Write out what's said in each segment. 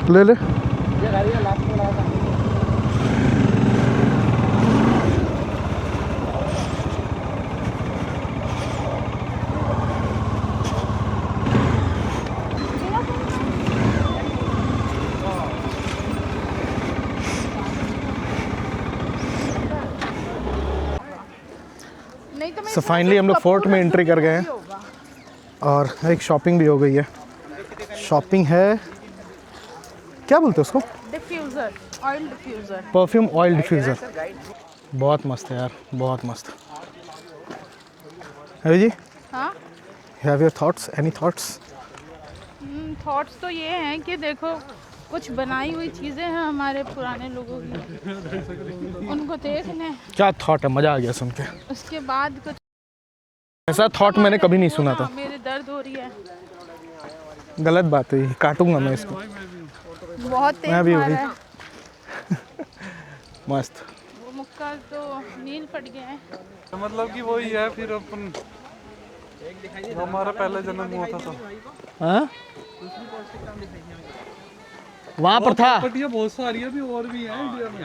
ले ले। So finally हम लोग फोर्ट में एंट्री कर गए हैं और एक शॉपिंग भी हो गई है। शॉपिंग है, क्या बोलते हैं उसको? Diffuser, oil diffuser. Perfume oil diffuser. बहुत मस्त है यार, बहुत मस्त। अरे जी, हाँ, have your thoughts, any thoughts? Thoughts तो ये हैं कि देखो कुछ बनाई हुई चीज़ें हैं हमारे पुराने लोगों की, उनको देखने। क्या थॉट है, मज़ा आ गया सुन के। उसके बाद कुछ ऐसा थॉट मैंने कभी नहीं सुना था। मेरे दर्द हो रही है। गलत बात है, काटूंगा मैं इसको। बहुत तेज मैं भी मारा वही। है। मस्त। वो मुक्का तो नील फट गए हैं। मतलब कि वही है, फिर अपन हमारा पहला जन्म हुआ था तो हाँ, वहाँ पर था। प्रॉपर्टियाँ बहुत सारी है, अभी और भी है इंडिया में।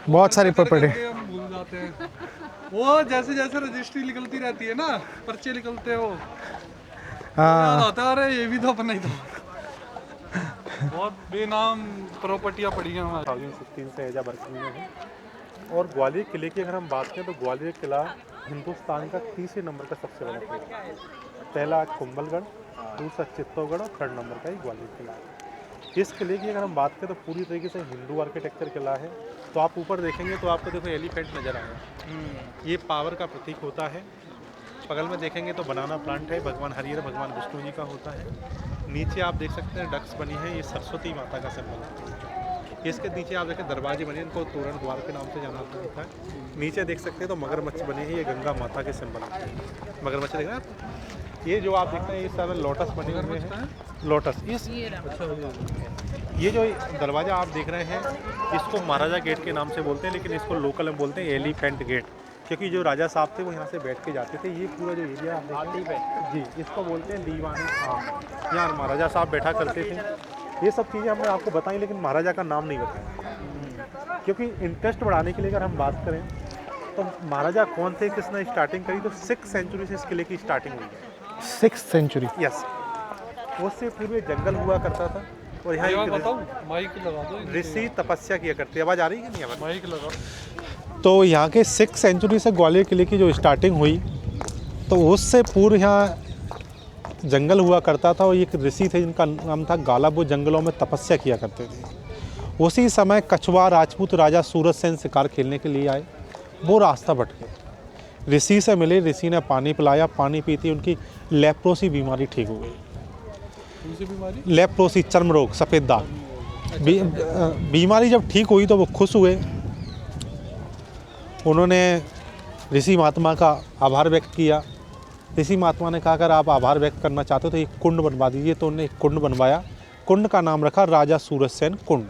बहुत सारी प्रॉपर्टी। हम भूल जाते हैं। वो जैसे जैसे रजिस्ट्री निकलती रहती है ना, पर्चे निकलते हो, याद आता है अरे ये भी तो अपना ही था। बहुत बेनाम प्रॉपर्टियाँ पड़ी हैं हमारे। 2016 से एजा बरकरार है। और ग्वालियर किले की अगर हम बात करें तो ग्वालियर किला हिंदुस्तान का तीसरे नंबर का सबसे बड़ा किला है। पहला कुंभलगढ़, दूसरा चित्तौड़गढ़ और थर्ड नंबर का ही ग्वालियर किला है। इस किले की अगर हम बात करें तो पूरी तरीके से हिंदू आर्किटेक्चर किला है। तो आप ऊपर देखेंगे तो आपको देखो एलिफेंट नज़र आएगा, ये पावर का प्रतीक होता है। बगल में देखेंगे तो बनाना प्लांट है, भगवान हरिहर भगवान विष्णु जी का होता है। नीचे आप देख सकते हैं डक्स बनी है, ये सरस्वती माता का सिंबल है। इसके नीचे आप देखें दरवाजे बने, इनको तोरण द्वार के नाम से जाना जाता है। नीचे देख सकते हैं तो मगरमच्छ बने हैं, ये गंगा माता के सिंबल है। मगरमच्छ देख रहे हैं आप? ये जो आप देखते हैं ये सारे लोटस बने हुए हैं। लोटस ये जो दरवाज़ा आप देख रहे हैं इसको महाराजा गेट के नाम से बोलते हैं, लेकिन इसको लोकल में बोलते हैं एलिफेंट गेट, क्योंकि जो राजा साहब थे वो यहाँ से बैठ के जाते थे। ये पूरा जो एरिया आप देखते हैं जी, इसको बोलते हैं दीवानी खाम। यहाँ महाराजा साहब बैठा करते थे। ये सब चीज़ें हमने आपको बताई, लेकिन महाराजा का नाम नहीं बताया, क्योंकि इंटरेस्ट बढ़ाने के लिए अगर हम बात करें तो महाराजा कौन थे, किसने स्टार्टिंग करी, तो 6th सेंचुरी से इस किले की स्टार्टिंग हुई है। 6th century? यस। उससे पूर्व जंगल हुआ करता था और यहाँ माइक लगा दो, ऋषि तपस्या किया करते। आवाज़ आ रही है कि नहीं आवाज़? माइक लगा। तो यहाँ के 6th सेंचुरी से ग्वालियर किले की जो स्टार्टिंग हुई, तो उससे पूर्व यहाँ जंगल हुआ करता था और एक ऋषि थे जिनका नाम था गालब, वो जंगलों में तपस्या किया करते थे। उसी समय कछुआ राजपूत राजा सूरज सेन शिकार खेलने के लिए आए, वो रास्ता भटके, ऋषि से मिले, ऋषि ने पानी पिलाया, पानी पीती उनकी लेप्रोसी बीमारी ठीक हो गई। लेप्रोसी चर्म रोग, सफ़ेद दाग बीमारी जब ठीक हुई तो वो खुश हुए। उन्होंने ऋषि महात्मा का आभार व्यक्त किया। ऋषि महात्मा ने कहा अगर आप आभार व्यक्त करना चाहते हो तो एक कुंड बनवा दीजिए। तो उन्होंने एक कुंड बनवाया, कुंड का नाम रखा राजा सूरज सेन कुंड।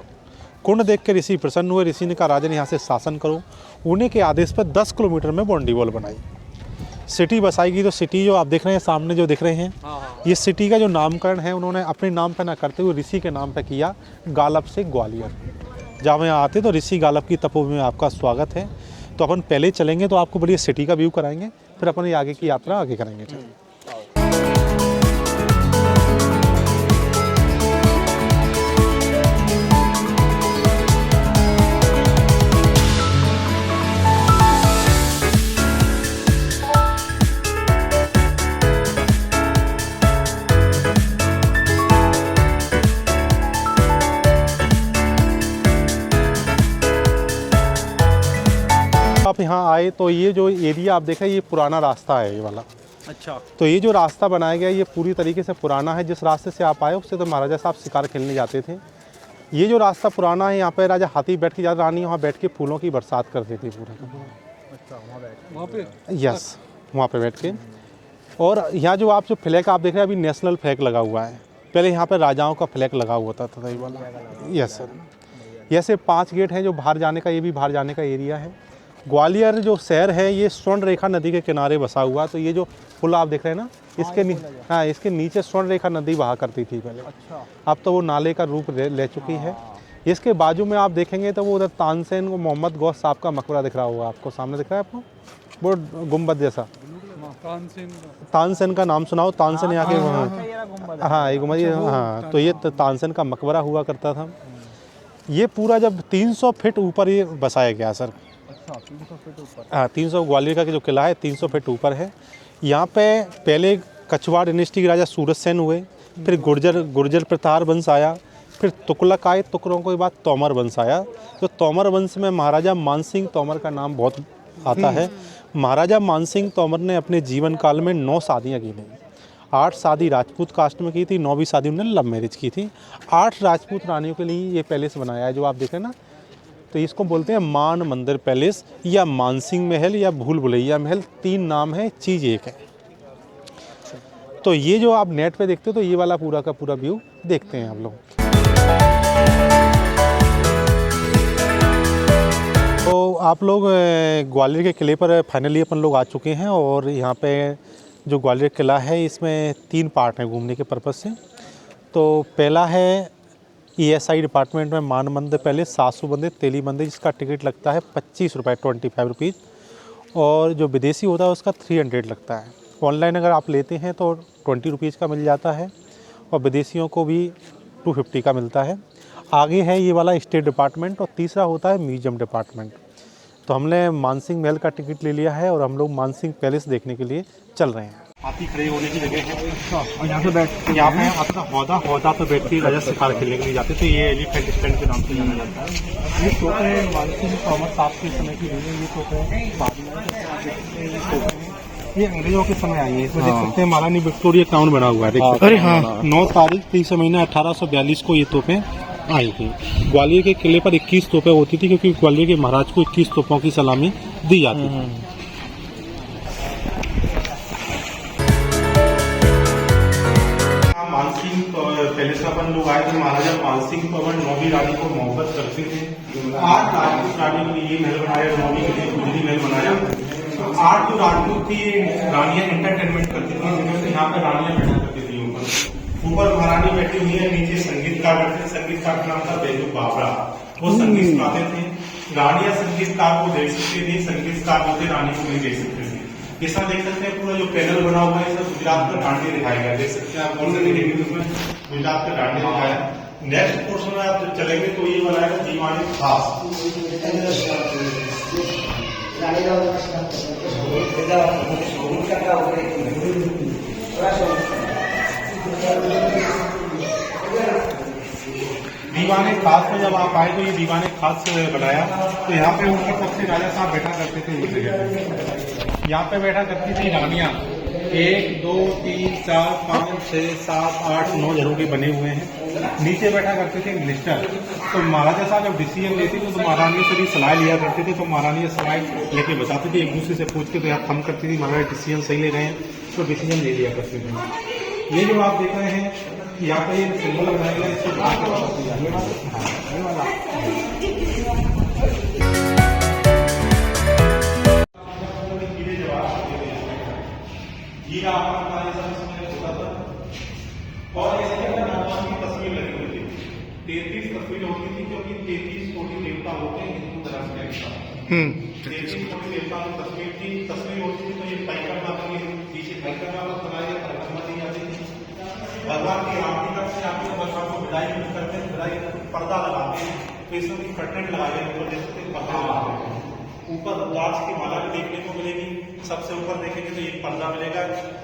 कुंड देख के ऋषि प्रसन्न हुए। ऋषि ने कहा राजन यहाँ से शासन करो। उन्हीं के आदेश पर 10 किलोमीटर में बाउंड्री वॉल बनाई, सिटी बसाई गई। तो सिटी जो आप देख रहे हैं सामने जो दिख रहे हैं, ये सिटी का जो नामकरण है उन्होंने अपने नाम पर ना करते हुए ऋषि के नाम पर किया, गालब से ग्वालियर। जब यहाँ आते तो ऋषि गालब की तपोभूमि में आपका स्वागत है। तो अपन पहले चलेंगे तो आपको बढ़िया सिटी का व्यू कराएंगे, फिर अपन ये आगे की यात्रा आगे करेंगे। आप यहाँ आए तो ये जो एरिया आप देखें ये पुराना रास्ता है, ये वाला। अच्छा। तो ये जो रास्ता बनाया गया ये पूरी तरीके से पुराना है। जिस रास्ते से आप आए उससे तो महाराजा साहब शिकार खेलने जाते थे। ये जो रास्ता पुराना है, यहाँ पे राजा हाथी बैठ के जाते, रानी वहाँ बैठ के फूलों की बरसात करती थी पूरा। अच्छा, वहाँ पे? यस, वहाँ पे बैठ के। और यहाँ जो आप जो फ्लैग आप देख रहे हैं अभी नेशनल फ्लैग लगा हुआ है, पहले यहाँ पे राजाओं का फ्लैग लगा हुआ था ये वाला। Yes sir. ऐसे 5 गेट हैं जो बाहर जाने का, ये भी बाहर जाने का एरिया है। ग्वालियर जो शहर है ये स्वर्ण रेखा नदी के किनारे बसा हुआ, तो ये जो पुल आप देख रहे हैं ना, इसके हाँ, इसके नीचे स्वर्ण रेखा नदी बहा करती थी पहले। अच्छा। अब तो वो नाले का रूप ले चुकी है। इसके बाजू में आप देखेंगे तो वो उधर तानसेन को मोहम्मद गौस साहब का मकबरा दिख रहा होगा आपको, सामने दिख रहा है आपको, वो गुम्बद जैसा। तानसेन का नाम सुनाओ, तानसेन यहाँ के, हाँ ये गुम्बद, हाँ, तो ये तानसेन का मकबरा हुआ करता था। ये पूरा जब 300 फीट ऊपर ये बसाया गया सर। अच्छा, 300 फीट ऊपर। हाँ, 300, ग्वालियर का जो किला है 300 फीट ऊपर है। यहाँ पे पहले कछवाड़ डिनेस्टी के राजा सूरज सेन हुए, फिर गुर्जर प्रतार वंश आया, फिर तुगलक आए, तुगलकों के बाद तोमर वंश आया। तो तोमर वंश में महाराजा मानसिंह तोमर का नाम बहुत आता है। महाराजा मानसिंह तोमर ने अपने जीवन काल में 9 शादियाँ की थी। 8 शादी राजपूत कास्ट में की थी, 9वीं शादी उन्होंने लव मैरिज की थी। 8 राजपूत रानियों के लिए ये पैलेस बनाया है जो आप देख रहे हैं ना। तो इसको बोलते हैं मान मंदिर पैलेस या मानसिंह महल या भूल भुलैया महल, 3 नाम है, चीज़ एक है। तो ये जो आप नेट पे देखते हो तो ये वाला पूरा का पूरा व्यू देखते हैं आप लोग। तो आप लोग ग्वालियर के किले पर फाइनली अपन लोग आ चुके हैं और यहाँ पे जो ग्वालियर किला है इसमें 3 पार्ट हैं घूमने के पर्पज़ से। तो पहला है ESI डिपार्टमेंट में मान मंदिर पैलेस, 700 मंदिर, तेली मंदिर, जिसका टिकट लगता है 25 रुपये, 25 रुपीज़, और जो विदेशी होता है उसका 300 लगता है। ऑनलाइन अगर आप लेते हैं तो 20 रुपीज़ का मिल जाता है और विदेशियों को भी 250 का मिलता है। आगे है ये वाला स्टेट डिपार्टमेंट और तीसरा होता है म्यूजियम डिपार्टमेंट। तो हमने मानसिंह महल का टिकट ले लिया है और हम लोग मानसिंह पैलेस देखने के लिए चल रहे हैं। हाथी खड़े होने की जगह है। अच्छा, और यहाँ पे बैठ, यहाँ पे आता हौदा पे बैठ के राजा शिकार खेलने के लिए जाते थे। ये एलिफेंट स्टैंड के नाम से जाना जाता है। ये तोपें मानसिंह तोमर साहब के समय की नहीं है, ये तोपें बाद में ये अंग्रेजों के समय आई है। इसमें देख सकते हैं महारानी विक्टोरिया टाउन बना हुआ है, देख सकते हैं। अरे हाँ, 9 तारीख 3 महीना 1842 को ये तोपें आई थी। ग्वालियर के किले पर 21 तोपें होती थी क्योंकि ग्वालियर के महाराज को 21 तोपों की सलामी दी जाती थी। मानसिंह पैलेस का अपन लोग आए थे। महाराजा मानसिंह तोमर 9वीं रानी को मोहब्बत करते थे। 8 राजपूत रानी के लिए महल बनाया, 9वीं के लिए गुजरी महल बनाया। 8 जो राजपूत थी रानियां एंटरटेनमेंट करती थी, जिनमें यहाँ पे रानियां बैठा करती थी। ऊपर महारानी बैठी हुई है, नीचे संगीतकार बैठे थे। संगीतकार का नाम था बेजू बाबरा, वो संगीत गाते थे। रानियां संगीतकार को देख सकती थी, संगीतकार होते रानी को नहीं देख सकते थे। ऐसा देख सकते हैं पूरा जो पैनल बना हुआ है सब गुजरात का डांडिया दिखाया गया, देख सकते हैं आप। और से देखेंगे तो उसमें गुजरात का डांडिया दिखाया। नेक्स्ट पोर्शन में आप जब चलेंगे तो ये वाला है दीवाने खास। दीवाने खास में जब आप आए तो ये दीवाने खास से बनाया। तो यहाँ पे ऊपर सबसे राजा साहब बैठा करते थे। इस जगह यहाँ पे बैठा करती थी रानियां। 1 2 3 4 5 6 7 8 9 जनों के बने हुए हैं। नीचे बैठा करते थे मिनिस्टर। तो महाराजा साहब जब डिसीजन लेते थे तो महारानी से भी सलाह लिया करते थे। तो महारानी सलाह लेके बताते थे, एक दूसरे से पूछ के तो यहाँ थम करती थी महाराज डिसीजन सही ले गए हैं तो डिसीजन ले लिया करते थे। ये जो आप देख रहे हैं यहाँ पे ये सिंबल बनाया गया, इससे ये आपका होता था। और इसके अंदर भगवान की तस्वीर लगी हुई थी। 33 तस्वीर होती थी क्योंकि 33 कोटि देवता होते हैं हिंदू धर्म के अनुसार। 33 कोटि देवता की तस्वीर होती थी। तो ये परिक्रमा पीछे परिक्रमा बनाई परिक्रमा दी जाती थी। भगवान की आरती करते हैं, आप भगवान को विदाई करते हैं, विदाई पर्दा लगाते हैं। तो इसमें भी कर्टेन लगाए गए ऊपर, देख सकते हैं पर्दा लगाते हैं। ऊपर रुद्राक्ष की माला भी देखने को मिलेगी। सबसे ऊपर देखेंगे तो एक पर्दा मिलेगा,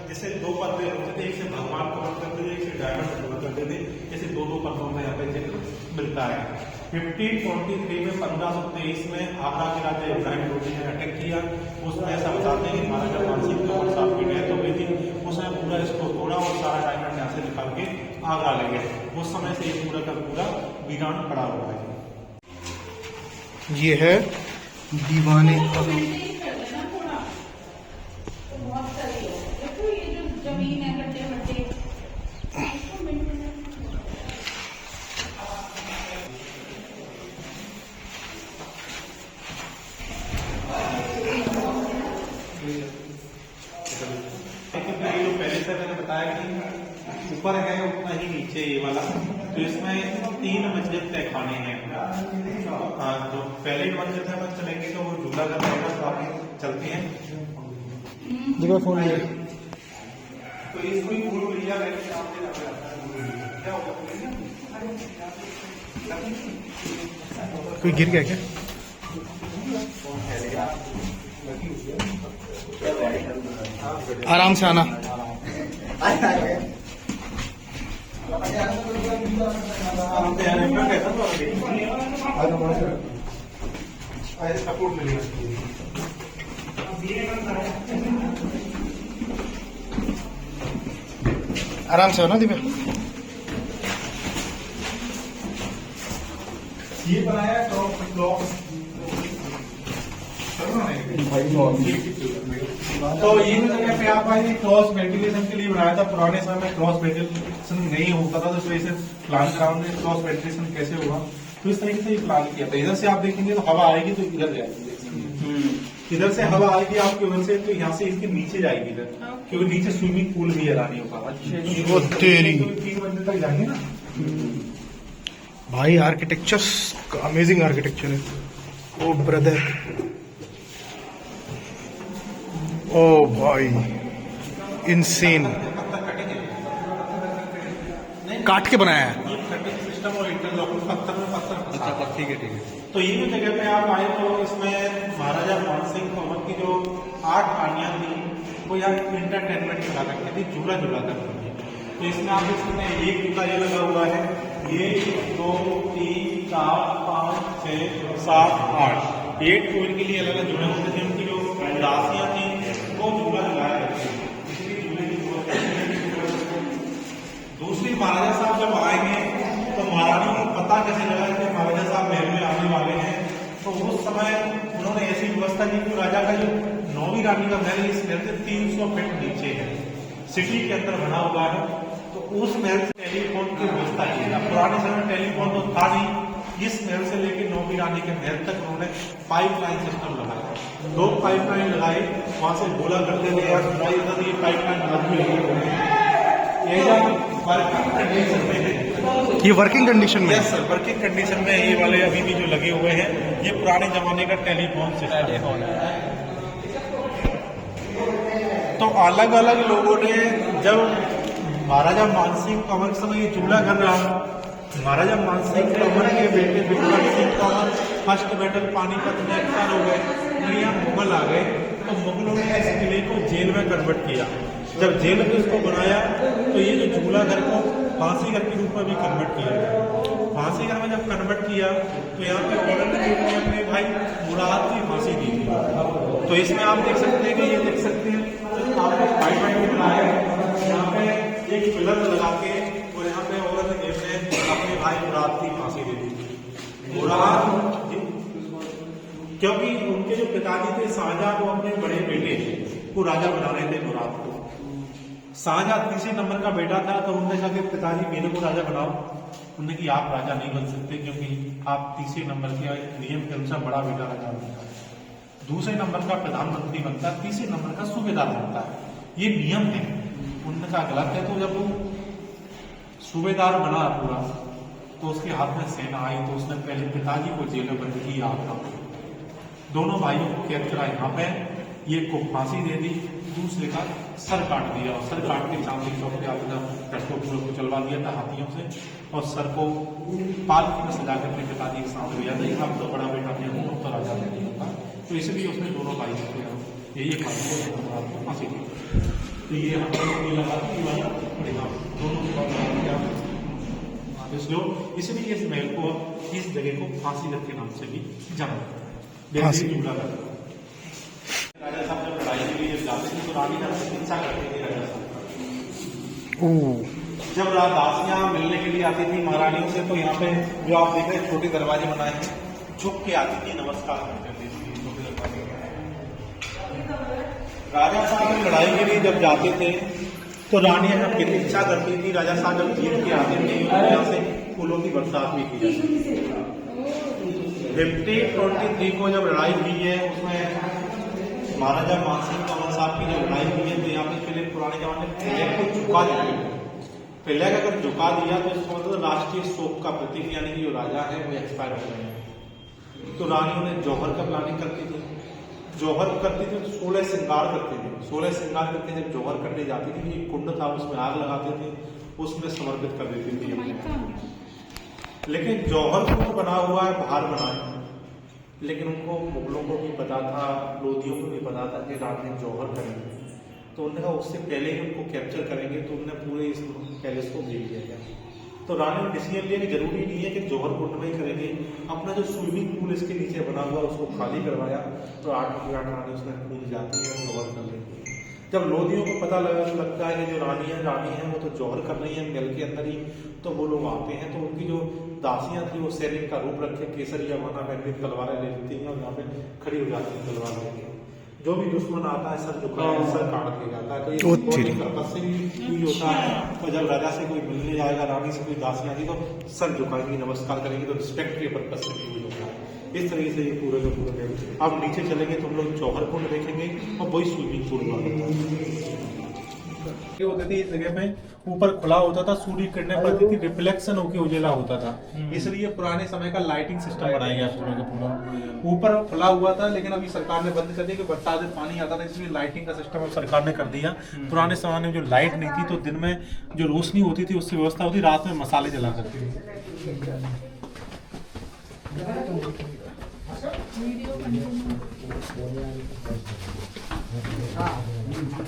जिससे 2 पर्दे होते थे, एक से भगवान को बंद करते थे, एक से डायमंड को बंद करते थे। जैसे 2 पर्दों में यहाँ पे जिक्र मिलता है। 1523 में 1523 में आगरा के राजा इब्राहिम लोधी ने अटैक किया। उसमें ऐसा बताते हैं कि महाराजा मानसिंह तोमर साहब की डेथ हो गई थी। उसने पूरा इसको तोड़ा और सारा डायमंड यहाँ से निकाल के आगरा ले गए। उस समय से ये पूरा का पूरा वीरान पड़ा हुआ है। ये है दीवाने ऊपर है उतना ही नीचे ये वाला। तो इसमें 3 मंजिल तहखाने हैं। जो पहले मंजिल में चलेंगे तो वो झूला घर रहेगा, तो आगे चलते हैं। देखो फोन ले तो इसको ही भूल भैया क्या होगा, कोई गिर गया क्या? आराम से आना। सपोर्ट मिलेगा। आराम से हो ना दिव्या। ये बनाया ब्लॉक तो ये जगह पे आप भाई क्रॉस वेंटिलेशन के लिए बनाया था। पुराने समय में क्रॉस वेंटिलेशन नहीं होता था, तो इसे प्लान ग्राउंड में क्रॉस वेंटिलेशन कैसे होगा, तो इस तरीके से ये प्लान किया था। इधर से आप देखेंगे तो हवा आएगी तो इधर जाएगी, इधर से हवा आएगी आपके उधर से, तो यहाँ से इसके नीचे जाएगी इधर, क्योंकि नीचे स्विमिंग पूल भी है रानी होगा। वो तेरी 3 मंजिल तक जाएंगे ना भाई। आर्किटेक्चर अमेजिंग आर्किटेक्चर है। ओ ब्रदर, ओ भाई इनसेन। काट के बनाया है सिस्टम और इंटरलॉकिंग पत्थर में पत्थर। अच्छा ठीक है ठीक है। तो ये जो जगह पे आप आए तो इसमें महाराजा मानसिंह तोमर की जो 8 रानियां थी वो यहाँ इंटरटेनमेंट करा रखी थी, झूला झूला करती थी। तो इसमें आप देख सकते हैं एक झूला ये लगा हुआ है, ये 2 3 4 5 6 7 8 8 टूर के लिए अलग अलग झूले होते थे। उनकी जो दासियां थी वो झूला झुलाया करती थी, इसलिए झूले की दूसरी महाराजा साहब जब आएंगे तो महारानी को पता कैसे लगा कि महाराजा साहब महल में आने वाले हैं, तो उस समय उन्होंने ऐसी व्यवस्था की कि राजा का जो 9वीं रानी का महल इस महल से 300 फीट नीचे है, सिटी के अंदर बना हुआ है। तो उस महल से टेलीफोन की व्यवस्था की। पुराने समय में टेलीफोन तो था नहीं, इस महल से लेकर 9वीं रानी के महल तक उन्होंने पाइपलाइन सिस्टम लगाया। 2 पाइपलाइन लगाए, वहां से गोला करते थे, ये पाइपलाइन वर्किंग कंडीशन में है। ये वर्किंग कंडीशन में? यस सर, वर्किंग कंडीशन में ये वाले अभी भी जो लगे हुए हैं, ये पुराने जमाने का टेलीफोन सिस्टम है। तो अलग अलग लोगों ने जब महाराजा मानसिंह कंवर के समय ये चूल्हा कर रहा, महाराजा मानसिंह कंवर के बेटे विक्रम सिंह कंवर फर्स्ट बैटल पानीपत में एक्सपायर हो गए, यहाँ मुगल आ गए, तो मुगलों ने इस किले को जेल में कन्वर्ट किया। जब जेल में इसको बनाया तो ये जो झूला घर को फांसी घर के रूप में भी कन्वर्ट किया गया। फांसी घर में जब कन्वर्ट किया तो यहाँ पे औरंगजेब ने अपने भाई मुराद की फांसी दी थी। तो इसमें आप देख सकते हैं कि ये देख सकते हैं आपको फाइट में बनाया है, यहाँ पे एक पिलर लगा के और यहाँ पे औरंगजेब ने अपने भाई मुराद की फांसी दे दी। मुराद क्योंकि उनके जो पिताजी थे शाहजहां, वो अपने बड़े बेटे को राजा बना रहे थे मुराद को। शाहजहां 3 नंबर का बेटा था, तो उन्होंने कहा कि पिताजी मेरे को राजा बनाओ। उन्होंने कि आप राजा नहीं बन सकते, क्योंकि आप 3 नंबर के नियम के अनुसार बड़ा बेटा राजा बनता है, 2 नंबर का प्रधानमंत्री बनता है, 3 नंबर का सूबेदार बनता है, ये नियम है। उन्होंने कहा गलत है। तो जब वो सूबेदार बना पूरा, तो उसके हाथ में सेना आई, तो उसने पहले पिताजी को जेल में बंद किया, दोनों भाइयों को कैद करा यहाँ पे, एक को फांसी दे दी, दूसरे का सर काट दिया, और सर काट के चांदी चौक पे अपना को चलवा दिया था हाथियों से, और सर को पालकी में सजा कर अपने पिताजी के सामने दिया था। अब तो बड़ा बेटा नहीं हूँ, अब तो राजा नहीं होता। तो इसलिए उसने दोनों भाई को यही फांसी दी। तो ये हम लगा दोनों, इसलिए इस महल को, इस जगह को फांसी घर के नाम से भी जाना जुड़ा था। राजा साहब जब लड़ाई के लिए जाते थे तो रानी का चिकित्सा करते थे राजा साहब। जब दासियां मिलने के लिए आती थी महारानियों से, तो यहाँ पे जो आप देख रहे हैं छोटे दरवाजे बनाए हैं, झुक के आती थी, नमस्कार करती थी छोटे दरवाजे। राजा साहब लड़ाई के लिए जब जाते थे तो रानियां जब चिकित्सा करती थी, राजा साहब जब जीत के आते थे, यहाँ से फूलों की बरसात भी की जाती थी। 1523 को जब लड़ाई हुई है, उसमें महाराजा मानसिंह कंवर साहब की जब लड़ाई हुई है, तो यहाँ पे पहले पुराने जमाने में किले को चुका देते थे। पहले का अगर झुका दिया तो इसका मतलब राष्ट्रीय शोक का प्रतीक, यानी कि जो राजा है वो एक्सपायर हो गए हैं। तो रानियों ने जौहर का प्लानिंग करती थी, जौहर करती थी, 16 श्रृंगार करते थे। 16 श्रृंगार करके जब जौहर करने जाती थी, एक कुंड था उसमें आग लगाते थे, उसमें समर्पित कर देती थी। लेकिन जौहर को बना हुआ है बाहर बना है, लेकिन उनको मुगलों को भी पता था, लोधियों को भी पता था कि रात में जौहर करेंगे, तो उन्होंने कहा उससे पहले ही उनको कैप्चर करेंगे, तो उन्होंने पूरे इस पैलेस को घेर दिया गया। तो रानी ने डिसीजन लिया कि जरूरी नहीं है कि जौहर कुंड में ही करेंगे, अपना जो स्विमिंग पूल इसके नीचे बना हुआ उसको खाली करवाया, तो 8 की 8 रानी उसमें कूद जाती है और जौहर कर लेती है। जब लोधियों को पता लगता है कि जो रानी है वो तो जौहर कर रही है महल के अंदर ही, तो वो लोग आते हैं, तो उनकी जो दासियां थी वो सैनिक का रूप रखे, केसरिया बना पहन के तलवारें ले लेती हैं और यहाँ पे खड़ी हो जाती है तलवार लेके। जो भी दुश्मन आता है सर झुका है, सर काट दिया जाता है। तो ये पर्पस से भी होता है। और जब राजा से कोई मिलने जाएगा, रानी से कोई दासियां आएगी, तो सर झुकाएंगी, नमस्कार करेंगी, तो रिस्पेक्ट के पर्पस से भी होता है। इस तरीके से ये पूरे का पूरा है। अब नीचे चलेंगे तो हम लोग जौहर कुंड देखेंगे और वही स्विमिंग पूल होती थी। इस जगह पे ऊपर खुला होता था, सूर्य किरणें पड़ती थी, रिफ्लेक्शन होकर उजेला होता था, इसलिए पुराने समय का लाइटिंग सिस्टम बनाया गया पूरे का पूरा। ऊपर खुला हुआ था, लेकिन अभी सरकार ने बंद कर दिया कि बरसात में पानी आता था, इसलिए लाइटिंग का सिस्टम अब सरकार ने कर दिया। पुराने समय में जो लाइट नहीं थी, तो दिन में जो रोशनी होती थी उससे व्यवस्था होती, रात में मसाले जला करती थी।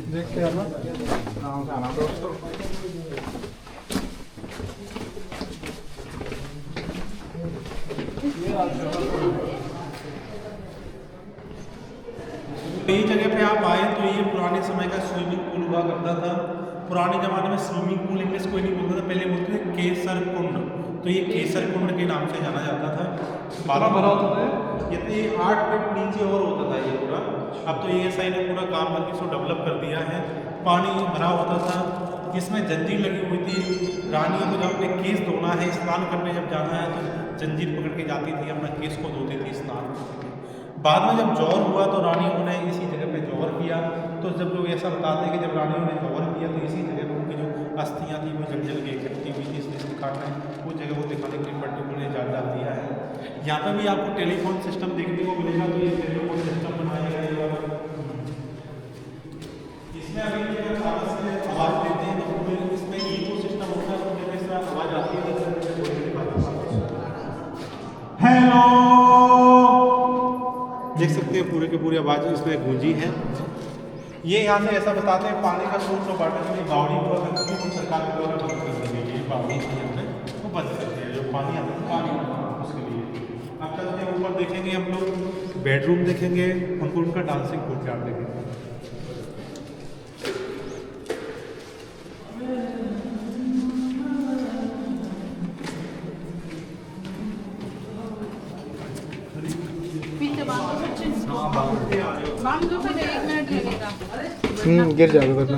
देखते हैं ना गाँव का नाम दोस्तों। ये जगह पे आप आए तो ये पुराने समय का स्विमिंग पूल हुआ करता था। पुराने जमाने में स्विमिंग पूल इंग्लिश कोई नहीं बोलता था, पहले बोलते थे केसर कुंड, तो ये केसर कुंड के नाम से जाना जाता था। 12 भरा होता था, ये 8 फीट नीचे और होता था ये पूरा। अब तो ESI ने पूरा काम करके इसको डेवलप कर दिया है। पानी भरा होता था, इसमें जंजीर लगी हुई थी। रानियों को जब अपने केस धोना है, स्नान करने जब जाना है, तो जंजीर पकड़ के जाती थी, अपना केस को धोती थी, स्नान करती थी। बाद में जब जौहर हुआ तो रानियों ने इसी जगह पे जौहर किया। तो जब लोग ऐसा बताते हैं कि जब रानियों ने जौहर किया तो इसी जगह पर उनकी जो अस्थियाँ थी वो जल के इकट्ठी हुई थी, इसलिए दिखाना है वो जगह को दिखाने के लिए पर्टिकुलर डाल दिया है। यहाँ पे भी आपको टेलीफोन सिस्टम देखने को मिलेगा, तो ये टेलीफोन सिस्टम बनाया गया है। इसमें अभी आवाज़ देते हैं तो इसमें इको सिस्टम होता है, तो जब इस तरह आवाज़ आती है हेलो, देख सकते हैं पूरे के पूरी आवाज़ इसमें गूंजी है। ये यहाँ से ऐसा बताते हैं पानी का सोर्स और वाटर की बावड़ी हुआ करती है, वो सरकार के द्वारा बंद कर दी गई है। बावड़ी वो बंद करती है, जो पानी आता है पानी उसके लिए। अब चलते हैं ऊपर, देखेंगे हम लोग बेडरूम देखेंगे, हमको उनका डांसिंग कोर्टयार्ड देखेंगे। गिर जाएगा वरना।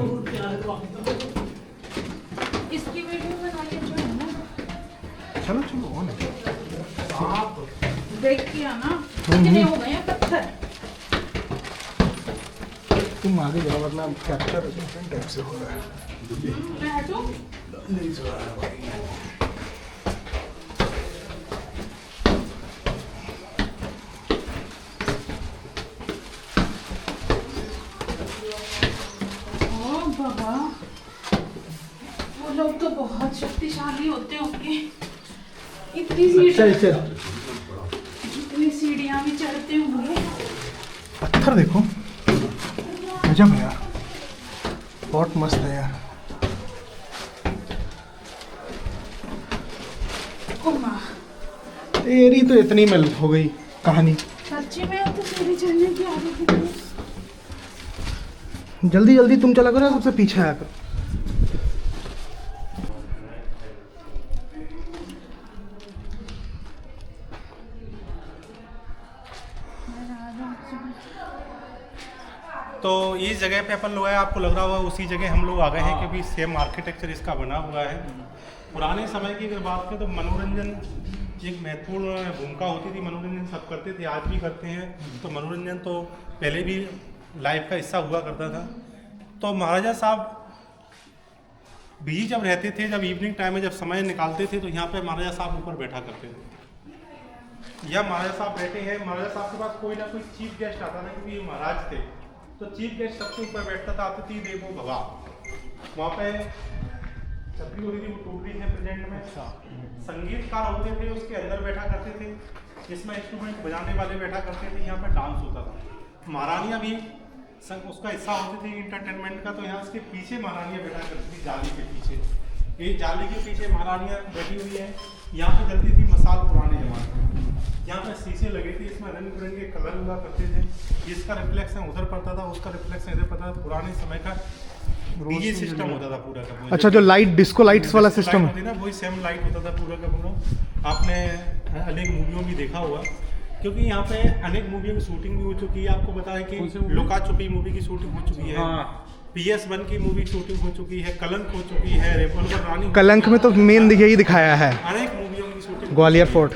इसकी वीडियो बनाइए जो है ना। चलो चलो ऑन है। आप देख के आना कितने हो गए हैं पत्थर। तुम आगे जाओ वरना कैप्चर डिफरेंट टाइप से हो रहा है। मैं हटूं? बाबा वो लोग तो बहुत शक्तिशाली होते होंगे, इतनी सीढ़ियां भी चढ़ते होंगे। पत्थर देखो, गजब है यार, बहुत मस्त है यार। तेरी तो इतनी मिल हो गई कहानी। सच्ची में तो सीढ़ी चढ़ने की आदत है। जल्दी जल्दी तुम चला करो, सबसे पीछे आया करो। तो इस जगह पे अपन लोग आए, आपको लग रहा होगा उसी जगह हम लोग आ गए हैं, क्योंकि सेम आर्किटेक्चर इसका बना हुआ है। पुराने समय की अगर बात करें तो मनोरंजन एक महत्वपूर्ण भूमिका होती थी। मनोरंजन सब करते थे, आज भी करते हैं। तो मनोरंजन तो पहले भी लाइफ का हिस्सा हुआ करता था। तो महाराजा साहब बिजी जब रहते थे, जब इवनिंग टाइम में जब समय निकालते थे तो यहाँ पे महाराजा साहब ऊपर बैठा करते थे। यह महाराजा साहब बैठे हैं, महाराजा साहब के पास कोई ना कोई चीफ गेस्ट आता था क्योंकि ये महाराज थे, तो चीफ गेस्ट सबसे ऊपर बैठता था। अतिथि देवो भवा, वहाँ पे छतरी होती थी, वो टूट रही है प्रेजेंट में। संगीतकार होते थे, उसके अंदर बैठा करते थे, इसमें इंस्ट्रूमेंट बजाने वाले बैठा करते थे, यहाँ पर डांस होता था। महारानियाँ भी उसका हिस्सा होती थी इंटरटेनमेंट का, तो यहाँ उसके पीछे महारानियाँ बैठा करती थी, जाली के पीछे। ये जाली के पीछे महारानियाँ बैठी हुई है। यहाँ पे जलती थी मसाल पुराने जमाने में, यहाँ पे शीशे लगे थे, इसमें रंग बिरंगे कलर हुआ करते थे। इसका रिफ्लेक्शन उधर पड़ता था, उसका रिफ्लेक्शन इधर पड़ता था। पुराने समय का डीजे सिस्टम होता था पूरा का। अच्छा, जो लाइट डिस्को लाइट्स वाला सिस्टम होती ना, वही सेम लाइट होता था पूरा का पूरा। आपने अनेक मूवियों में देखा होगा, क्योंकि यहाँ पे अनेक मूवियों की शूटिंग भी हो चुकी है। आपको पता है कि लुका छुपी मूवी की शूटिंग हो चुकी है, PS1 की मूवी शूटिंग हो चुकी है, कलंक हो चुकी है, रिवॉल्वर रानी। कलंक में तो मेन यही दिखाया है, अनेक मूवियों की शूटिंग ग्वालियर फोर्ट।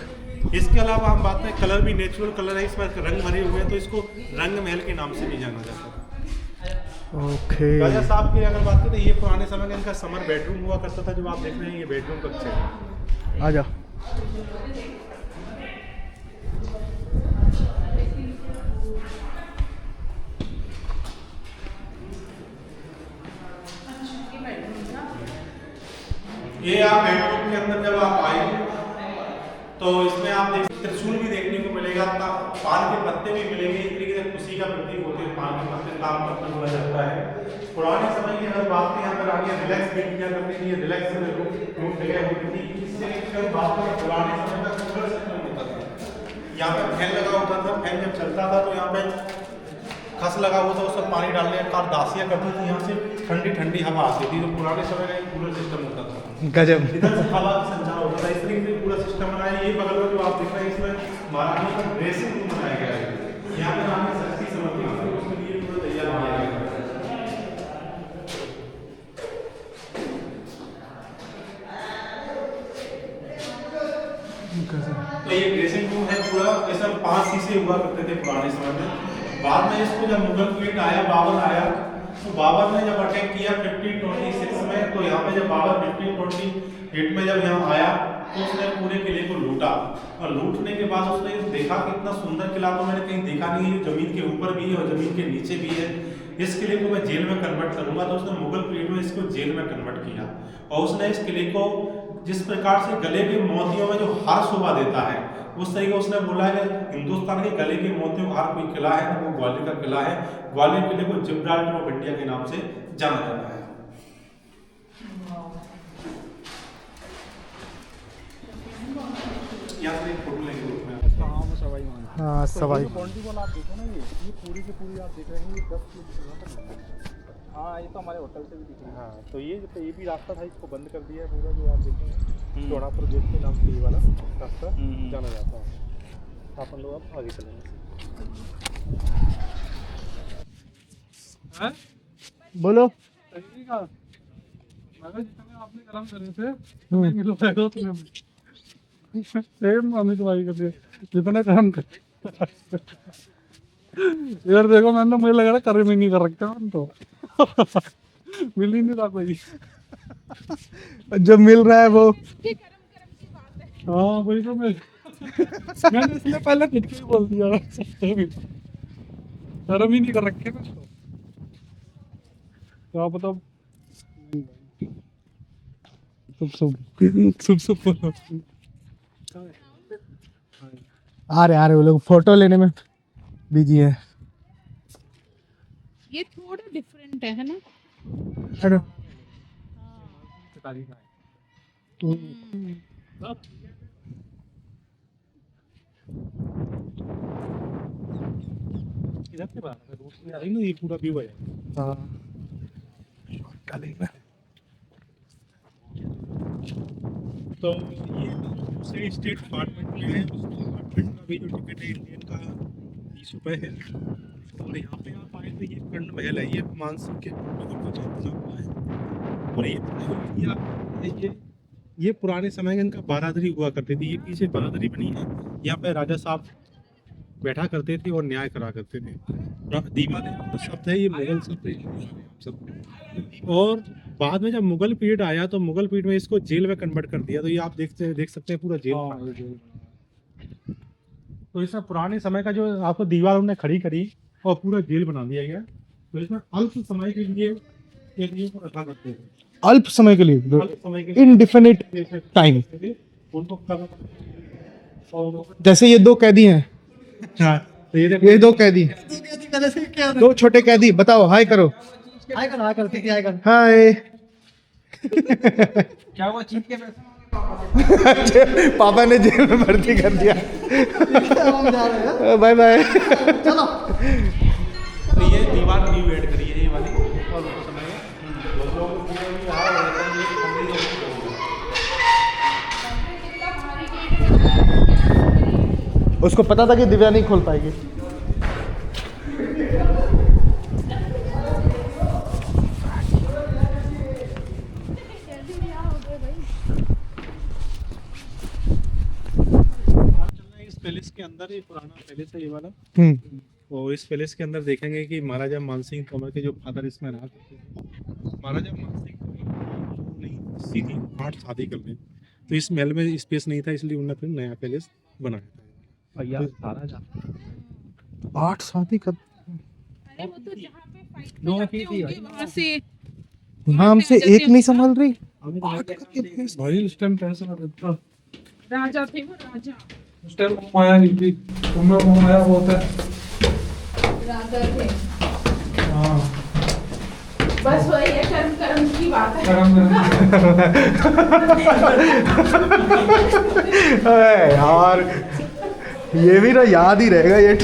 इसके अलावा हम बात करें, कलर भी नेचुरल कलर है, इसमें रंग भरे हुए हैं, तो इसको रंग महल के नाम से भी जाना जाता है। ओके। राजा साहब की अगर बात करें, ये पुराने समय में इनका समर बेडरूम हुआ करता था। जो आप देख रहे हैं ये बेडरूम कक्ष है। आ जा। ये आप बेडरूम के अंदर जब आप आए तो इसमें आप देख त्रिशूल भी देखने को मिलेगा, पान के पत्ते भी मिलेंगे। इस तरीके से खुशी का प्रतीक होते हैं पान के पत्ते, ताम पत्ता बोला जाता है। पुराने समय की अगर बात करें, यहाँ पर रानियाँ रिलैक्स भी किया करती थी, रिलैक्स रूम जगह होती थी। इससे अगर बात करें, पुराने समय का कूलर सिस्टम होता था, यहाँ पे फैन लगा होता था। फैन जब चलता था तो यहाँ पे खस लगा हुआ था, उसमें पानी डालने का दासियाँ करती थी, यहाँ से ठंडी ठंडी हवा आती थी। तो पुराने समय का एक कूलर सिस्टम होता था, गजब। इधर से हवा का संचार होता था। इस तरीके से पूरा सिस्टम बनाया। ये बगल में जो आप देख रहे हैं, इसमें महारानी का ड्रेसिंग रूम बनाया गया है। यहाँ पे रानी शक्ति समर्पित है, उसके लिए पूरा तैयार किया गया है। तो ये ड्रेसिंग रूम है पूरा। इसमें 5 शीशे हुआ करते थे पुराने समय में। बाद में इसको जब मुगल पीरियड आया, बाबर आया, तो बाबर ने जब अटैक किया 1526 में, तो यहाँ पे जब बाबर 1528 में जब यहाँ आया तो उसने पूरे किले को लूटा। और लूटने के बाद उसने देखा कि इतना सुंदर किला तो मैंने कहीं देखा नहीं है, जमीन के ऊपर भी है और जमीन के नीचे भी है। इस किले को मैं जेल में कन्वर्ट करूंगा। तो उसने मुगल पीरियड में इसको जेल में कन्वर्ट किया। और उसने इस किले को जिस प्रकार से गले के मोतियों में जो हार शोभा देता है, उस तरीके उसने बोला है कि हिंदुस्तान के गले के मोतियों का हर कोई किला है ना, वो ग्वालियर का किला है। ग्वालियर किले को जिब्राल्टर ऑफ इंडिया के नाम से जाना जाता है। यहाँ से एक फोटो लेंगे उसमें। हाँ, सवाई। बाउंड्री वॉल आप देखो ना, ये पूरी की पूरी आप देख रहे हैं, ये 10 किलोमीटर। हाँ, ये तो हमारे होटल से भी दिख रहा है। हाँ, तो ये भी रास्ता था, इसको बंद कर दिया है पूरा। जो आप देखेंगे चौड़ापुर गेट के नाम से ये वाला रास्ता जाना जाता है। अपन लोग अब आगे चलेंगे। बोलो। आपने कलम करे थे किलो पैसा उसने सेम अमित भाई कर दिया जितने काम कर। यार देखो, मैंने मुझे लगा रहा कर्म ही नहीं कर रखा हम तो। मिल ही नहीं रहा कोई। जो मिल रहा है वो, हाँ वही तो मैंने इसलिए पहले खुद को ही बोल दिया, कर्म ही नहीं कर रखे ना तो। क्या पता सब आ रहे वो लोग फोटो लेने में बिजी है। ये थोड़ा डिफरेंट है ना? हेलो। इधर से बाहर है, रोड से आ रही ना, ये पूरा व्यू है। हाँ, डालेगा। तो ये दूसरे स्टेट डिपार्टमेंट में है, उस डिपार्टमेंट का भी जो टिकट है इंडियन का 20 रुपये है। और यहाँ पे आप आए तो ये कर्ण महल है, ये मानसिक के लोगों का बना हुआ है। और ये पुराने समय में इनका बारादरी हुआ करती थी। ये पीछे बारादरी बनी है, यहाँ पे राजा साहब बैठा करते थे और न्याय करा करते थे। दीवान शब्द है, ये मुगल शब्द है सब। और बाद में जब मुगल पीरियड आया तो मुगल पीरियड में इसको जेल में कन्वर्ट कर दिया। तो ये आप देख सकते हैं पूरा जेल। तो इसमें पुराने समय का जो आपको दीवार उन्होंने खड़ी करी और पूरा जेल बना दिया गया। तो इसमें अल्प समय के लिए एक चीज को रखा करते थे, अल्प समय के लिए, अल्प समय के लिए इनडिफिनिट टाइम। उनको कब और जैसे ये दो कैदी हैं, हाँ, तो ये ये दो कैदी, दो छोटे कैदी, बताओ हाय करो। हाय करती थी, हाय कर। हाय। क्या हुआ, चीफ के पैसे? पापा ने जेल में भर्ती कर दिया। Bye bye. चलो। तो ये दीवार न्यू ऐड करी है ये वाली। और उस समय उसको पता था कि दिव्या नहीं खोल पाएगी। इस पैलेस के अंदर, ये पुराना पैलेस है ये वाला। हम्म। और इस पैलेस के अंदर देखेंगे कि महाराजा मानसिंह तोमर के जो फादर इसमें रहा करते थे। महाराजा मानसिंह तोमर नहीं सीधी 8 शादी कर लें, तो इस महल में स्पेस नहीं था, इसलिए उन्होंने फिर नया पैलेस बनाया था। भैया सारा जा 8 शादी कर, अरे वो तो जहाँ पे फाइट दो जाते की थी होंगे वहाँ से नाम से एक नहीं संभाल रही। भाई उस टाइम पैसा रहता, राजा थे वो राजा। उस टाइम माया नहीं थी, तुम्हें माया बहुत है। राजा थे, हाँ बस वही है, कर्म कर्म की बात है। अरे यार, ये भी ना याद ही रहेगा ये।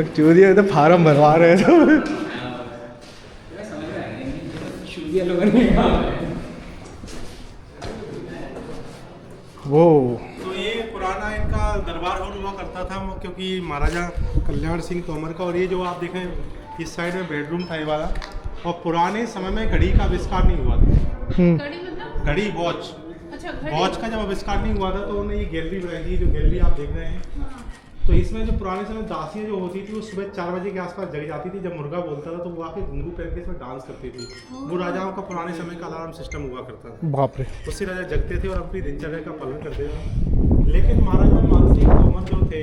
चूदिया तो फार्म भरवा रहे थे। वो तो ये पुराना इनका दरबार हॉल हुआ करता था, क्योंकि महाराजा कल्याण सिंह तोमर का। और ये जो आप देखें इस साइड में बेडरूम था ये वाला। और पुराने समय में घड़ी का आविष्कार नहीं हुआ था। कड़ी मतलब? घड़ी, वॉच, अच्छा, घड़ी। वॉच का जब आविष्कार नहीं हुआ था तो उन्होंने ये गैलरी बनाई थी, जो गैलरी आप देख रहे हैं। तो इसमें जो पुराने समय दासियाँ जो होती थी वो सुबह 4 बजे के आसपास जग जाती थी। जब मुर्गा बोलता था तो वो आके घुंघरू पहन के इसमें डांस करती थी। वो राजाओं का पुराने समय का अलार्म सिस्टम हुआ करता था। बाप रे। उससे राजा जगते थे और अपनी दिनचर्या का पालन करते थे। लेकिन महाराजा मानसिंह तोमर जो थे,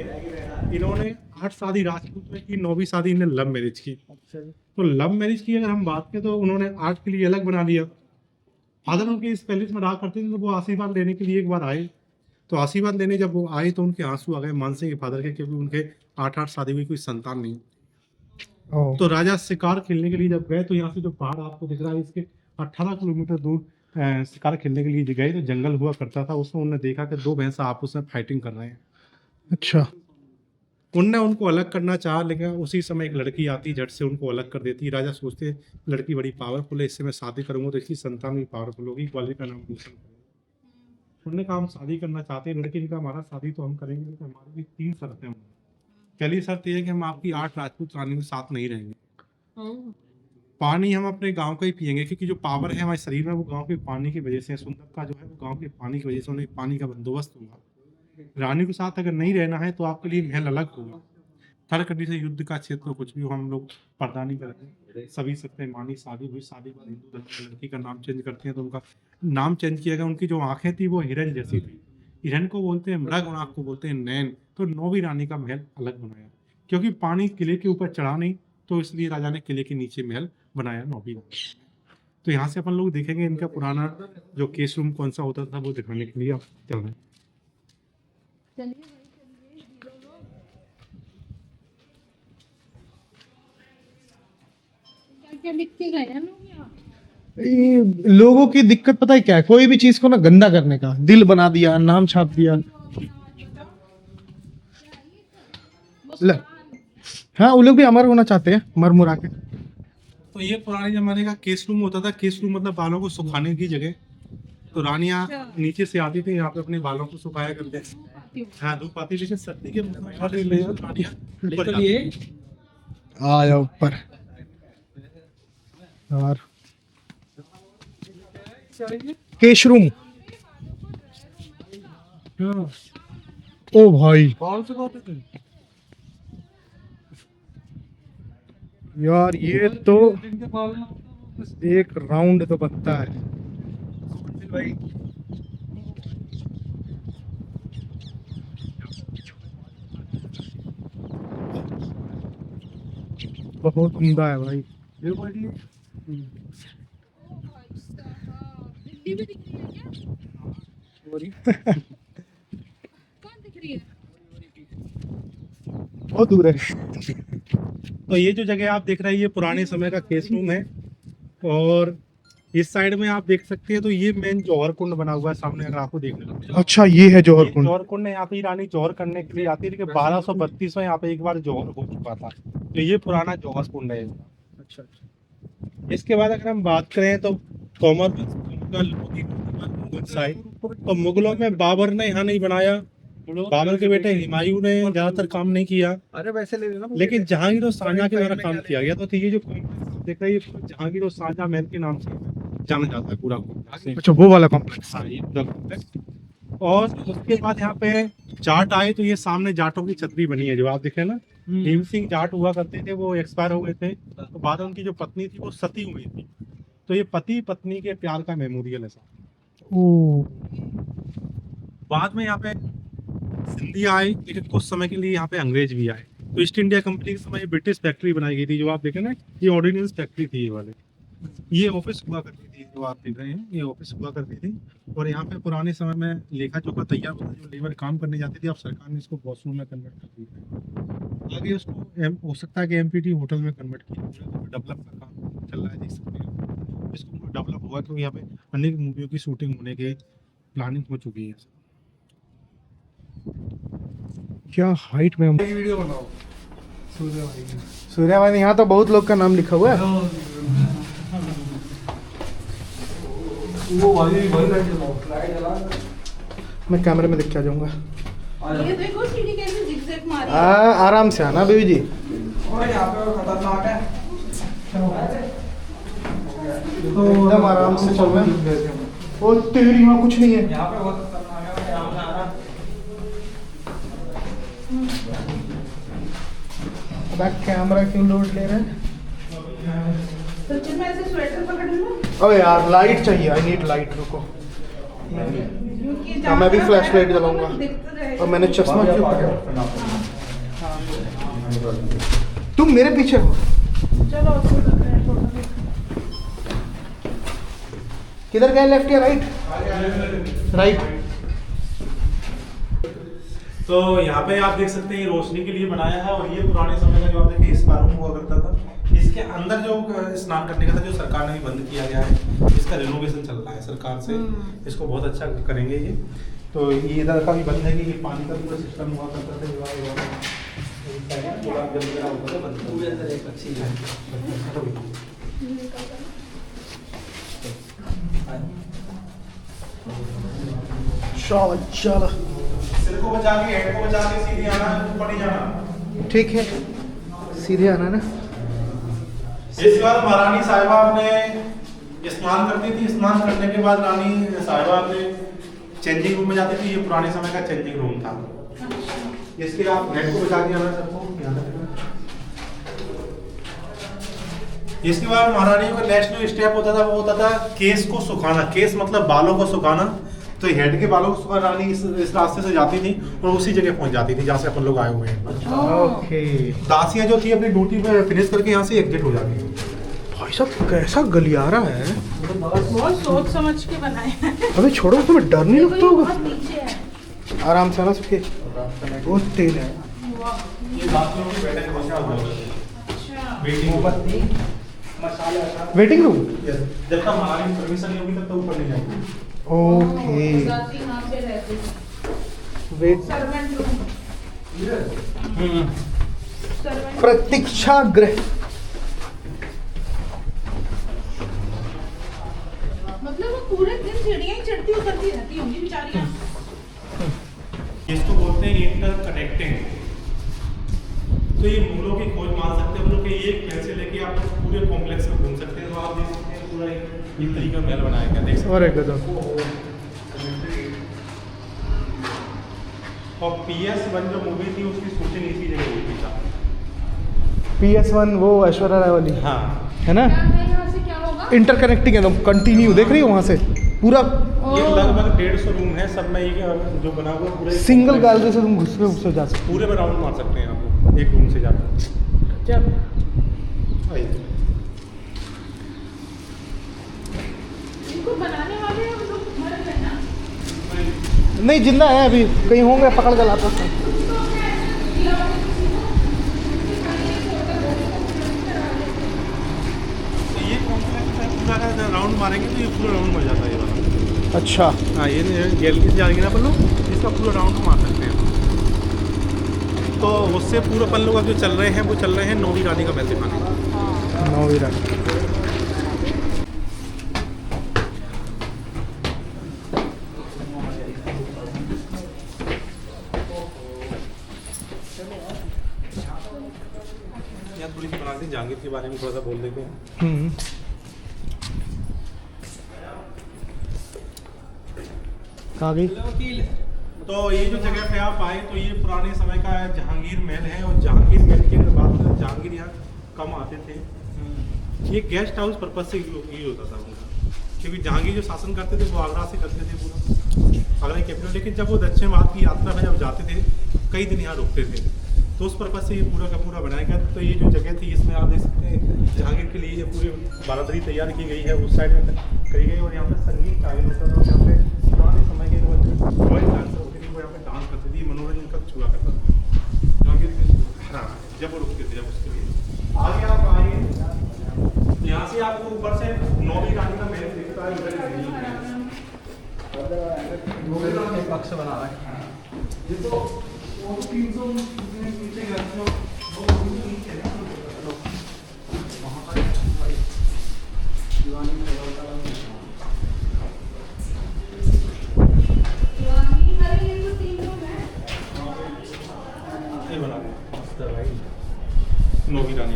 इन्होंने 8 शादी राजपूत में की, 9वीं शादी इन्होंने लव मैरिज की। तो लव मैरिज की अगर हम बात करें तो उन्होंने आर्ट के लिए अलग बना दिया। फादर उनके इस पैलेस में रहा करते थे, तो वो आशीर्वाद लेने के लिए एक बार आए। तो आशीर्वाद लेने जब वो आए तो उनके आंसू आ गए मानसिंह के फादर के, क्योंकि उनके 8 शादी हुई, कोई संतान नहीं। तो राजा शिकार खेलने के लिए जब गए तो यहाँ से जो पहाड़ आपको दिख रहा है इसके 18 किलोमीटर दूर शिकार खेलने के लिए गए। तो जंगल हुआ करता था, उसमें उन्होंने देखा कि 2 भैंसा आपस में फाइटिंग कर रहे हैं। अच्छा। उनने उनको अलग करना चाहा, लेकिन उसी समय एक लड़की आती, झट से उनको अलग कर देती। राजा सोचते लड़की बड़ी पावरफुल है, इससे मैं शादी करूंगा तो इसकी संतान भी पावरफुल होगी, ग्वालियर का नाम रोशन करेगा। उन्होंने कहा हम शादी करना चाहते हैं। लड़की ने कहा हमारा शादी तो हम करेंगे, लेकिन हमारी भी 3 शर्तें होंगी। पहली शर्त यह है कि हम आपकी 8 राजपूत रानियों के साथ नहीं रहेंगे। पानी हम अपने गांव का ही पियेंगे, क्योंकि जो पावर है हमारे शरीर में वो गांव के पानी की वजह से, सुंदरता जो है वो गांव के पानी की वजह से, उन्हें पानी का बंदोबस्त होगा। रानी के साथ अगर नहीं रहना है तो आपके लिए महल अलग होगा। थर्ड कंडीशन, युद्ध का क्षेत्र कुछ भी हो, हम लोग पर्दा नहीं करते। सभी सकते मानी शादी हुई, शादी के बाद हिंदू धर्म की लड़की का नाम चेंज करते हैं तो उनका नाम चेंज किया गया। उनकी जो आंखें थी वो हिरन जैसी थी। हिरन को बोलते हैं मृग और आँख को बोलते हैं नैन। तो 9वीं रानी का महल अलग बनाया, क्योंकि पानी किले के ऊपर चढ़ा नहीं, तो इसलिए राजा ने किले के नीचे महल बनाया 9वीं रानी। तो यहाँ से अपन लोग देखेंगे इनका पुराना जो केस रूम कौन सा होता था वो दिखाने के लिए आप चल रहे हैं। क्या लिख के गए हैं लोग यहाँ? ये लोगों की दिक्कत पता है क्या है? कोई भी चीज को ना गंदा करने का, दिल बना दिया, नाम छाप दिया। ले, हाँ वो लोग भी अमर होना चाहते हैं, मर मुरा के। तो ये पुराने जमाने का केस रूम होता था। केस रूम मतलब बालों को सुखाने की जगह। तो रानियां नीचे से आती थी, यहाँ पे अपने बालों को सुखाया करते थे। हाँ धूप आती, लेकिन सर्दी के आ जाओ ऊपर यार। केश रूम। ओ भाई, कौन से होते थे? यार ये तो जिनके बाल में एक राउंड तो बनता है भाई। बहुत उम्दा है भाई। दिल्ली भी दिख रही है क्या? कौन दिख रही है? बहुत दूर है। तो ये जो जगह आप देख रहे हैं ये पुराने समय का केस रूम है, और इस साइड में आप देख सकते हैं तो ये मेन जौहर कुंड बना हुआ है सामने, अगर आपको देखने को मिले। अच्छा ये है जौहर कुंड। जौहर कुंड है, यहाँ पे रानी जौहर करने के लिए आती थी, 1232 में यहाँ पे एक बार जौहर हो चुका था। तो ये पुराना जौहर कुंड है। अच्छा इसके बाद अगर हम बात करें तो मुगल साइड, तो मुगलों में बाबर ने यहाँ नहीं बनाया, बाबर के बेटे हुमायूं ने ज्यादातर काम नहीं किया, अरे वैसे ले लेना। लेकिन जहांगीर और शाहजहां के द्वारा काम किया गया। तो ये जो देख रहे हैं जहांगीर और शाहजहां महल के नाम से जाना जाता है पूरा कॉम्प्लेक्स। अच्छा वो वाला कॉम्प्लेक्स। हाँ, ये पूरा कॉम्प्लेक्स। और उसके बाद यहाँ पे जाट आए, तो ये सामने जाटों की छतरी बनी है जो आप देख रहे हैं ना। भीम सिंह जाट हुआ करते थे, वो एक्सपायर हो गए थे, तो बाद में उनकी जो पत्नी थी वो सती हुई थी, तो ये पति पत्नी के प्यार का मेमोरियल है साहब। ओ बाद में यहाँ पे सिंधी आए, लेकिन कुछ समय के लिए यहाँ पे अंग्रेज भी आए। तो ईस्ट इंडिया कंपनी के समय ब्रिटिश फैक्ट्री बनाई गई थी, जो आप देखें ना, ये ऑर्डिनेंस फैक्ट्री थी ये वाले। ये ऑफिस हुआ करती थी जो आप देख रहे हैं, ये ऑफिस हुआ करती थी। और यहाँ पे पुराने समय में लेखा जोखा तैयार होता, जो लेबर काम करने जाती थी, अब सरकार ने इसको वॉशरूम में कन्वर्ट कर दिया। आगे उसको हो सकता है कि एमपीटी होटल में कन्वर्ट किया, डेवलप का काम चल रहा है, देख सकते हैं। इसको डेवलप हुआ क्योंकि यहाँ पे अनेक मूवियों की शूटिंग होने के प्लानिंग हो चुकी है। क्या हाइट में वीडियो बनाओ सूर्यवानी। यहाँ तो बहुत लोग का नाम लिखा हुआ है। वो भाई लाइट जला। मैं कैमरे में देख के आ जाऊंगा। ये देखो सीढ़ी कैसे जिगजैग मारी है। आराम से आना बेबी जी। और यहाँ पे खतरनाक है, तो एकदम आराम से चल रहे हैं। ओ तेरी वहाँ कुछ नहीं है। यहाँ पे बहुत खतरनाक है, यहाँ पे आना। बैक कैमरा क्यों लोड ले रहे हैं? सचिन मैं ऐसे स्वेटर पकड़ लूं? अबे यार लाइट चाहिए, आई नीड लाइट। रुको क्योंकि हाँ, मैं भी जहाँ फ्लैश लाइट बैठा जलाऊंगा। होगा, दिखता रहेगा। और मैंने चश्मा क्यों पकड़ा? तुम मेरे पीछे हो। चलो उसको रखते हैं थोड़ा। किधर गए, लेफ्ट या राइट? राइट। तो यहाँ पे आप देख सकते हैं ये रोशनी के लिए बनाया है, और ये पुराने समय का जो आप देखिए स्पा रूम हुआ करता था। इसके अंदर जो स्नान करने का था, जो सरकार ने भी बंद किया गया है, इसका रिनोवेशन चल रहा है सरकार से। इसको बहुत अच्छा करेंगे ये। तो ये इधर का भी बंद है कि ये पानी का पूरा सिस्टम हुआ करता था, गुलाब जल वगैरह होता था, बंद चलो चलो सिर को बचा के, हेड को बचा के सीधे आना, ऊपर नहीं जाना। ठीक है, सीधे आना ना। इसके बाद महारानी साहिबा अपने स्नान करती थी, स्नान करने के बाद रानी साहिबा अपने चेंजिंग रूम में जाती थी। ये पुराने समय का चेंजिंग रूम था। इसके आप हेड को बचा के आना सबको ध्यान रखना। इसके बाद महारानी का नेक्स्ट जो स्टेप होता था वो होता था केस को सुखाना। केस मतलब बालों को सुखाना। तो हेड के बालों को सुखा रानी इस रास्ते से जाती थी और उसी जगह पहुंच जाती थी जहाँ से अपन लोग आए हुए हैं। ओके। दासियां जो थी अपनी ड्यूटी पे फिनिश करके यहाँ से एग्जिट हो जाती थी। भाई साहब कैसा गलियारा है। बहुत सोच समझ के बनाए हैं। अबे छोड़ो, तुम्हें डर नहीं लगता होगा? बहुत नीचे है। आराम से आना सबके। बहुत तेज है। ये दासियों की बैठक की भाषा होती है। Waiting room. जब तक हमारी परमिशन नहीं होगी तब तक ऊपर नहीं जाएंगे। ओके। जाती वहाँ पे रहती है। वेट। Servant room. सर्वेंट प्रतीक्षा गृह। मतलब वो पूरे दिन सीढ़ियाँ ही चढ़ती उतरती रहती होंगी बेचारियाँ। इसको बोलते हैं इंटरकनेक्टिंग। तो ये मुगलों की खोज मान सकते हैं। हम लोग के एक महल से लेके आप पूरे कॉम्प्लेक्स में घूम सकते हैं। तो आप देख सकते हैं पूरा एक तरीका महल बनाया गया, देख सकते हैं। और एक गजब। और PS1 जो मूवी थी उसकी शूटिंग इसी जगह हुई थी। PS1 वो ऐश्वर्या राय वाली हाँ है ना, यहाँ से क्या होगा? इंटरकनेक्टिंग एकदम कंटिन्यू, देख रही हो वहाँ से पूरा ये लगभग 150 रूम है सब में, ये जो बना हुआ पूरे सिंगल गैलरी से तुम घुस जा सकते पूरे में राउंड मार सकते हैं आप एक रूम से जाकर। आइए। इनको बनाने वाले हम लोग मर गए ना। हो। नहीं जिंदा है अभी, कहीं होंगे पकड़ कर लाता हूँ। तो ये कॉम्प्लेक्स है पूरा का राउंड मारेंगे तो ये पूरा राउंड मर जाता है ये वाला। अच्छा हाँ ये गैलरी से जाएंगे ना अपन लोग, इसका पूरा राउंड मार सकते हैं। तो उससे पूरा अपन लोग अब जो चल रहे हैं वो चल रहे हैं नौवीं रानी का महल दिखाने। नौवीं रानी। यहाँ थोड़ी सी बना दी जहांगीर के बारे में थोड़ा सा बोल देते हैं। कहाँ गई? तो ये जो जगह पे आप आए तो ये पुराने समय का जहांगीर महल है, और जहांगीर महल की अगर बात करें जहांगीर यहाँ कम आते थे, ये गेस्ट हाउस पर्पज से यूज होता था उनका, क्योंकि जहांगीर जो शासन करते थे वो आगरा से करते थे पूरा आगरा कैपिटल, लेकिन जब वो दक्षिण भारत की यात्रा में जब जाते थे कई दिन यहाँ रुकते थे, तो उस पर्पज से ये पूरा का पूरा बनाया गया। तो ये जो जगह थी इसमें आप देख सकते हैं जहांगीर के लिए ये पूरी बारादरी तैयार की गई है, उस साइड में करी गई, और यहाँ पे संगीत का आयोजन होता था। यहाँ पे पुराने समय के रॉयल डांसर होते थे वो यहाँ पे डांस करते थे, मनोरंजन का छुआ करता था जहांगीर। हाँ जब वो रुकते थे, जब उसके लिए आगे आप आए यहाँ से आपको ऊपर से नौवीं रानी का महल दिखता है, उधर पक्ष बना रहा है ये तो 300 नीचे गया ये बना नौवीं रानी।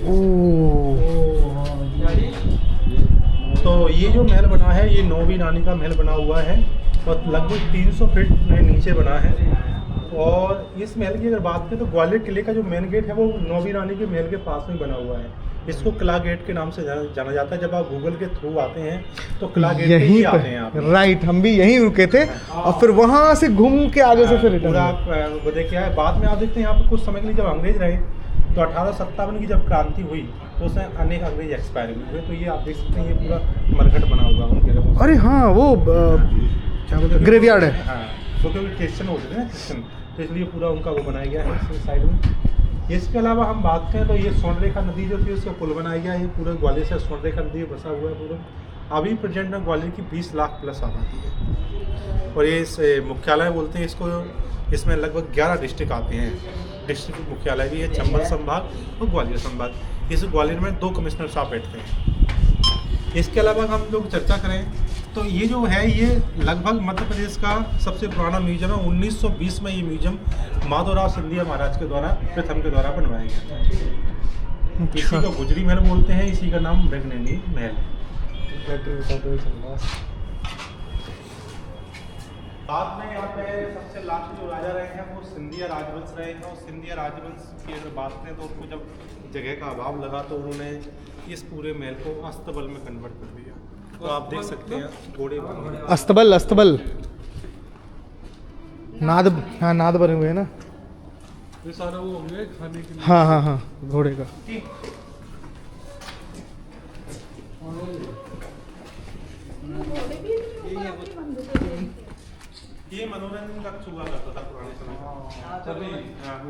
तो ये जो महल बना है ये नौवीं रानी का महल बना हुआ है, और लगभग 300 फीट नीचे बना है। और इस महल की अगर बात करें तो ग्वालियर किले का जो मेन गेट है वो नौवीं रानी के महल के पास में बना हुआ है। इसको किला गेट के नाम से जाना जाता है। जब आप गूगल के थ्रू आते हैं तो किला गेट पे ही आते हैं आप। राइट, हम भी यहीं रुके थे और फिर वहाँ से घूम के आगे से फिर रिटर्न। पूरा आप वो देखिए है। बाद में आप देखते हैं यहाँ पे कुछ समय के लिए जब अंग्रेज रहे तो 1857 की जब क्रांति हुई तो उसमें अनेक अंग्रेज एक्सपायर हुए। तो ये आप देख सकते हैं ये पूरा मरघट बना हुआ उनके। अरे हाँ वो क्या बोलते हैं, ग्रेवयार्ड है। हाँ वो क्योंकि क्रिश्चियन होते थे ना, क्रिश्चियन, तो इसलिए पूरा उनका वो बनाया गया है इस साइड में। इसके अलावा हम बात करें तो ये स्वर्णरेखा नदी जो थी उसका पुल बनाया गया है। ये पूरा ग्वालियर से स्वर्णरेखा नदी बसा हुआ है पूरा। अभी प्रेजेंट में ग्वालियर की 20 लाख प्लस आबादी है। और ये इस मुख्यालय बोलते हैं इसको, इसमें लगभग 11 डिस्ट्रिक्ट आते हैं। डिस्ट्रिक्ट मुख्यालय भी है चंबल संभाग और ग्वालियर संभाग। इस ग्वालियर में 2 कमिश्नर साहब बैठते हैं। इसके अलावा हम लोग चर्चा करें तो ये जो है ये लगभग मध्य प्रदेश का सबसे पुराना म्यूजियम है। 1920 में ये म्यूजियम माधवराव सिंधिया महाराज के द्वारा प्रथम के द्वारा बनवाया गया था। इसी को गुजरी महल बोलते हैं, इसी का नाम मृगनयनी महल है। बाद में यहाँ पे सबसे लास्ट जो राजा रहे हैं वो सिंधिया राजवंश रहे हैं। और सिंधिया राजवंश की अगर बात करें तो उनको जब जगह का अभाव लगा तो उन्होंने इस पूरे महल को अस्तबल में कन्वर्ट कर दिया। तो आप देख सकते हैं घोड़े बांधे। अस्तबल, अस्तबल नाद, हाँ नाद बने हुए हैं ना। ये सारा वो होंगे खाने के लिए। हाँ हाँ हाँ घोड़े का। ये मनोरंजन का हुआ करता था पुराने समय में।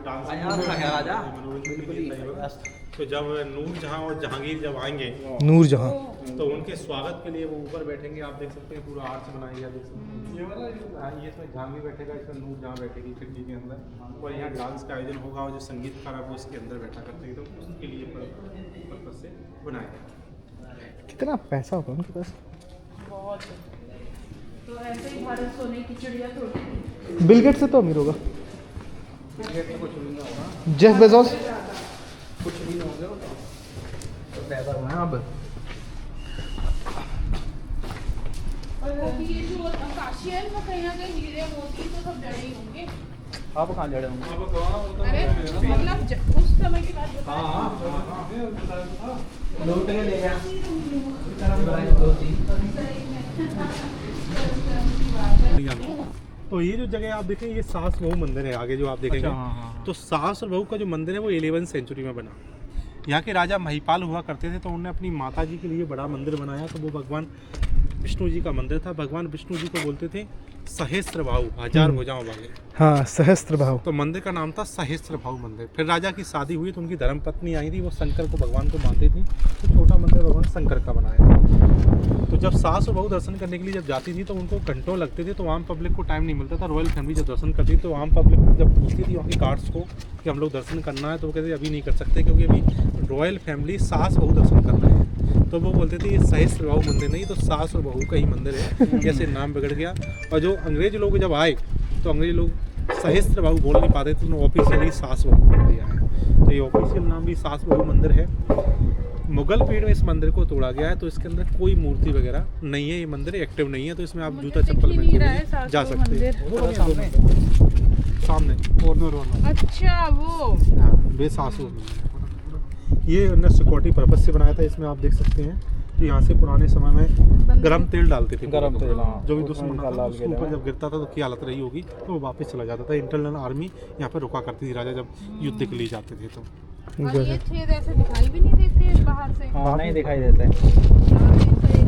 डांस मनोरंजन के लिए था। तो जब नूरजहां और जहांगीर जब आएंगे नूरजहां तो उनके स्वागत के लिए वो ऊपर बैठेंगे। आप देख सकते हैं पूरा आर्च बनाया गया, देख सकते हैं। ये वाला ये इसमें जहांगीर बैठेगा, इसमें नूरजहां बैठेगी खिड़की के अंदर। और यहाँ डांस का आयोजन होगा और जो संगीतकार है वो इसके अंदर बैठा करते हैं। तो उसके लिए पर्पज से बनाया गया। कितना पैसा होगा उनके पास। बहुत। तो ऐसे ही भारत सोने की चिड़िया थोड़ी। बिल गेट्स से तो अमीर होगा। जेफ बेजोस कुछ भी नहीं होंगे तो पैदा हुआ है अब। और ये जो काशी है ना कहीं ना कहीं हीरे मोती तो सब जड़े ही होंगे। आप कहाँ जा रहे होंगे? अरे मतलब उस समय की बात बता। तो ये जो जगह आप देखें ये सास बहू मंदिर है आगे जो आप देखेंगे। तो सास और बहू का जो मंदिर है वो 11वीं सेंचुरी में बना। यहाँ के राजा महिपाल हुआ करते थे तो उन्होंने अपनी माता जी के लिए बड़ा मंदिर बनाया। तो वो भगवान विष्णु जी का मंदिर था। भगवान विष्णु जी को बोलते थे सहस्त्र बाहु, हजार भुजाओं वाले। हाँ, सहस्त्र भाव। तो मंदिर का नाम था सहस्त्र भाव मंदिर। फिर राजा की शादी हुई तो उनकी धर्म पत्नी आई थी, वो शंकर को भगवान को मानती थी, तो छोटा मंदिर भगवान शंकर का बनाया था। तो जब सास और बहू दर्शन करने के लिए जब जाती थी तो उनको घंटों लगते थे, तो आम पब्लिक को टाइम नहीं मिलता था। रॉयल फैमिली जब दर्शन करती थी तो आम पब्लिक जब पूछती थी वहाँ के गार्ड्स को कि हम लोग दर्शन करना है, तो वो कहते अभी नहीं कर सकते क्योंकि अभी रॉयल फैमिली सास बहू दर्शन कर रहे हैं। तो वो बोलते थे ये सहस्त्र बाहु मंदिर नहीं, तो सास और बहू का ही मंदिर है। जैसे नाम बिगड़ गया। और जो अंग्रेज लोग जब आए तो अंग्रेज लोग सहस्त्र बाहु बोल नहीं पाते थे, तो ऑफिशियली सास बहू बोल दिया है। तो ये ऑफिशियल नाम भी सास बहू मंदिर है। मुगल पीरियड में इस मंदिर को तोड़ा गया है, तो इसके अंदर कोई मूर्ति वगैरह नहीं है। ये मंदिर एक्टिव नहीं है, तो इसमें आप जूता चप्पल पहन के जा सकते हैं। सामने कॉर्नर वाला। अच्छा वो हाँ, बेसास वो मंदिर है। ये उन्होंने सिक्योरिटी पर्पज से बनाया था। इसमें आप देख सकते हैं तो यहाँ से पुराने समय में गरम तेल डालते थे। गरम तेल, हाँ। जो भी दुश्मन आता था उसके ऊपर जब गिरता था तो क्या हालत रही होगी, तो वो वापस चला जाता था। इंटरनल आर्मी यहाँ पर रुका करती थी राजा जब युद्ध के लिए जाते थे। तो और ये छेद ऐसे दिखाई भी नहीं देते बाहर से। हाँ, नहीं दिखाई देता है। यहाँ पे तो